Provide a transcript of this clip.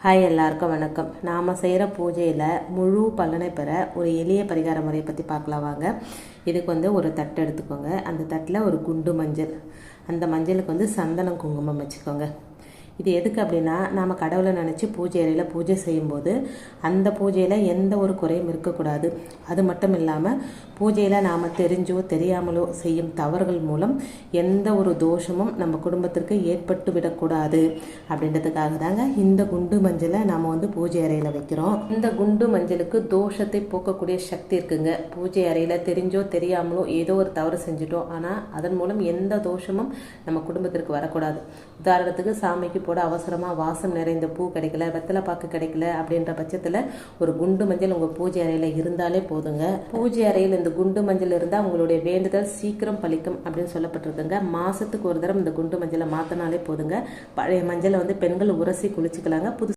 Hi, எல்லாருக்கும் வணக்கம். நாம் செய்கிற பூஜையில் முழு பலனை பெற ஒரு எளிய பரிகார முறையை பற்றி பார்க்கலாம் வாங்க. இதுக்கு ஒரு தட்டு எடுத்துக்கோங்க. அந்த தட்டில் ஒரு குண்டு மஞ்சள், அந்த மஞ்சளுக்கு சந்தனம் குங்குமம் வச்சுக்கோங்க. இது எதுக்கு அப்படின்னா, நாம் கடவுளை நினச்சி பூஜை அறையில் பூஜை செய்யும்போது அந்த பூஜையில் எந்த ஒரு குறையும் இருக்கக்கூடாது. அது மட்டும் இல்லாமல் பூஜையில் நாம் தெரிஞ்சோ தெரியாமலோ செய்யும் தவறுகள் மூலம் எந்த ஒரு தோஷமும் நம்ம குடும்பத்திற்கு ஏற்பட்டு விடக்கூடாது அப்படின்றதுக்காக தாங்க இந்த குண்டு மஞ்சளை நாம் பூஜை அறையில் வைக்கிறோம். இந்த குண்டு மஞ்சளுக்கு தோஷத்தை போக்கக்கூடிய சக்தி இருக்குங்க. பூஜை அறையில் தெரிஞ்சோ தெரியாமலோ ஏதோ ஒரு தவறு செஞ்சுட்டோம், ஆனால் அதன் மூலம் எந்த தோஷமும் நம்ம குடும்பத்திற்கு வரக்கூடாது. உதாரணத்துக்கு சாமிக்கு போட அவசரமாக வாசம் நிறைந்த பூ கிடைக்கல, வெத்தலை பாக்கு கிடைக்கல அப்படின்ற பட்சத்தில் ஒரு குண்டு மஞ்சள் உங்கள் பூஜை அறையில் இருந்தாலே போதுங்க. பூஜை அறையில் இந்த குண்டு மஞ்சள் இருந்தால் உங்களுடைய வேண்டுதல் சீக்கிரம் பலிக்கும் அப்படின்னு சொல்லப்பட்டிருக்குங்க. மாதத்துக்கு ஒரு தடவை இந்த குண்டு மஞ்சளை மாற்றினாலே போதுங்க. பழைய மஞ்சளை பெண்கள் உரசி குளிச்சுக்கலாங்க. புது